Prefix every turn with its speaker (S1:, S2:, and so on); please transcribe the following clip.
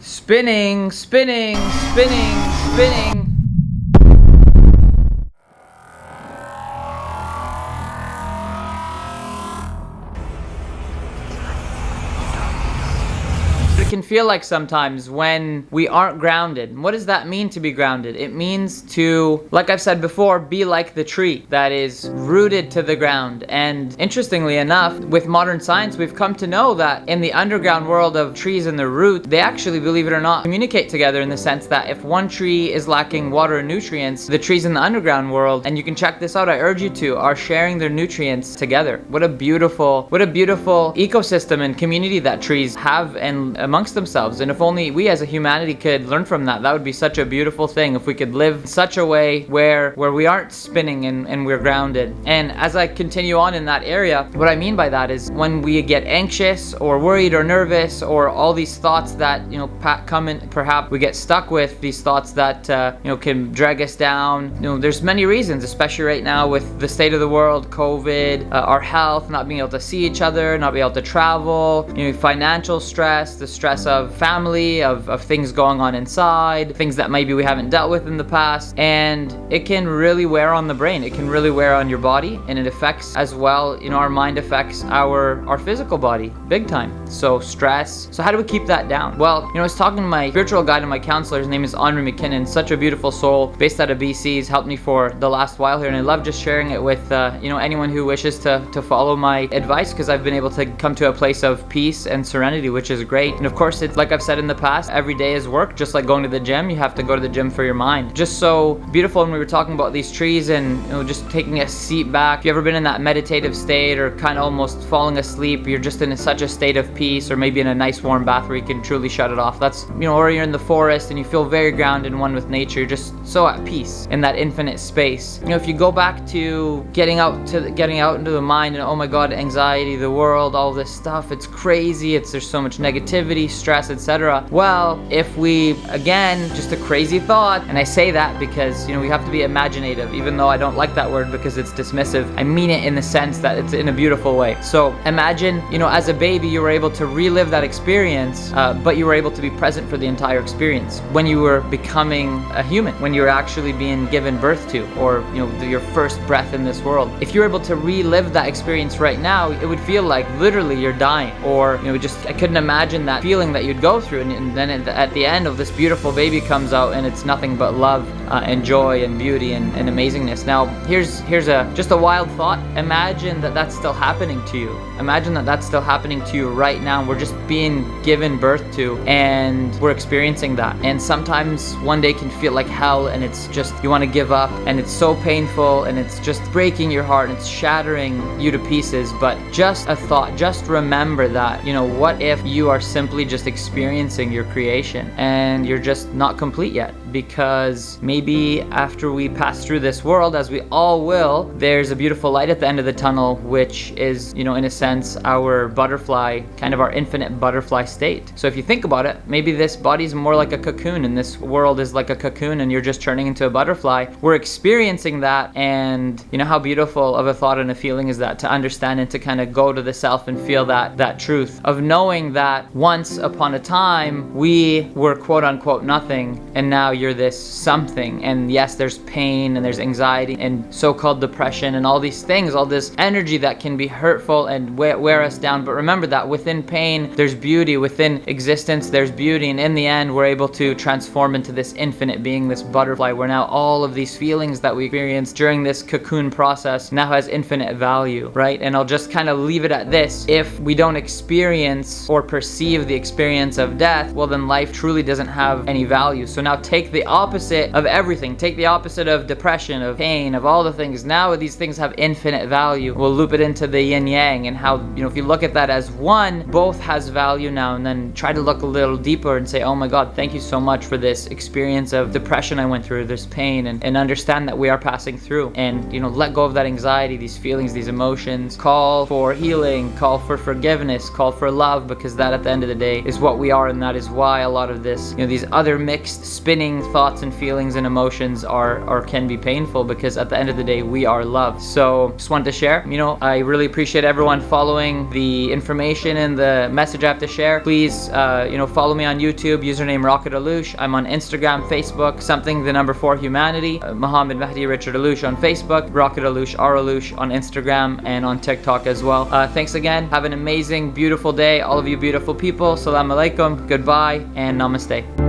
S1: Spinning, spinning, spinning, spinning. It can feel like sometimes when we aren't grounded. And what does that mean to be grounded? It means to, like I've said before, be like the tree that is rooted to the ground. And interestingly enough, with modern science, we've come to know that in the underground world of trees and the root, they actually, believe it or not, communicate together in the sense that if one tree is lacking water and nutrients, the trees in the underground world, and you can check this out, I urge you to, are sharing their nutrients together. What a beautiful ecosystem and community that trees have and amongst themselves. And if only we as a humanity could learn from that, that would be such a beautiful thing. If we could live such a way where we aren't spinning and we're grounded. And as I continue on in that area, what I mean by that is when we get anxious or worried or nervous, or all these thoughts that come in, perhaps we get stuck with these thoughts that can drag us down. There's many reasons, especially right now with the state of the world, COVID, our health, not being able to see each other, not being able to travel, financial stress, the stress of family, of things going on inside, things that maybe we haven't dealt with in the past. And it can really wear on the brain. It can really wear on your body, and it affects as well, our mind affects our physical body big time. So stress. So how do we keep that down? Well, I was talking to my spiritual guide and my counselor. His name is Henry McKinnon, such a beautiful soul based out of BC. He's helped me for the last while here, and I love just sharing it with anyone who wishes to follow my advice, because I've been able to come to a place of peace and serenity, which is great. And of course, it's like I've said in the past, every day is work. Just like going to the gym, you have to go to the gym for your mind. Just so beautiful when we were talking about these trees and just taking a seat back. If you've ever been in that meditative state or kind of almost falling asleep, you're just in such a state of peace, or maybe in a nice warm bath where you can truly shut it off. That's or you're in the forest and you feel very grounded and one with nature. You're just so at peace in that infinite space. If you go back to getting out into the mind and, oh my God, anxiety, the world, all this stuff, it's crazy. There's so much negativity, stress, etc. Well, if we, again, just a crazy thought, and I say that because we have to be imaginative, even though I don't like that word because it's dismissive. I mean it in the sense that it's in a beautiful way. So imagine, as a baby, you were able to relive that experience, but you were able to be present for the entire experience when you were becoming a human, when you were actually being given birth to, or your first breath in this world. If you're able to relive that experience right now, it would feel like literally you're dying, or I couldn't imagine that feeling that you'd go through, and then at the end of this beautiful baby comes out and it's nothing but love and joy and beauty and amazingness. Now here's just a wild thought. Imagine that that's still happening to you. Imagine that that's still happening to you right now. We're just being given birth to, and we're experiencing that. And sometimes one day can feel like hell, and it's just, you want to give up, and it's so painful, and it's just breaking your heart, and it's shattering you to pieces. But just a thought, just remember that, what if you are simply just experiencing your creation and you're just not complete yet? Because maybe after we pass through this world, as we all will, there's a beautiful light at the end of the tunnel, which is, in a sense, our butterfly, kind of our infinite butterfly state. So if you think about it, maybe this body's more like a cocoon, and this world is like a cocoon, and you're just turning into a butterfly. We're experiencing that, and how beautiful of a thought and a feeling is that, to understand and to kind of go to the self and feel that truth of knowing that once upon a time we were quote unquote nothing, and now you're this something. And yes, there's pain and there's anxiety and so-called depression and all these things, all this energy that can be hurtful and wear us down. But remember that within pain there's beauty, within existence there's beauty, and in the end we're able to transform into this infinite being, this butterfly, where now all of these feelings that we experience during this cocoon process now has infinite value, right? And I'll just kind of leave it at this. If we don't experience or perceive the experience of death, well then life truly doesn't have any value. So now take the opposite of everything. Take the opposite of depression, of pain, of all the things. Now these things have infinite value. We'll loop it into the yin yang, and how, if you look at that as one, both has value now, and then try to look a little deeper and say, oh my God, thank you so much for this experience of depression I went through, this pain, and understand that we are passing through, and let go of that anxiety, these feelings, these emotions. Call for healing, call for forgiveness, call for love, because that at the end of the day is what we are, and that is why a lot of this, these other mixed spinning having thoughts and feelings and emotions are can be painful, because at the end of the day, we are loved. So just wanted to share. I really appreciate everyone following the information and the message I have to share. Please, follow me on YouTube, username Rocket Alush. I'm on Instagram, Facebook, something the number 4 humanity. Muhammad Mahdi Richard Alush on Facebook, Rocket Alush R Alush on Instagram and on TikTok as well. Thanks again. Have an amazing, beautiful day, all of you beautiful people. Salam alaikum, goodbye, and namaste.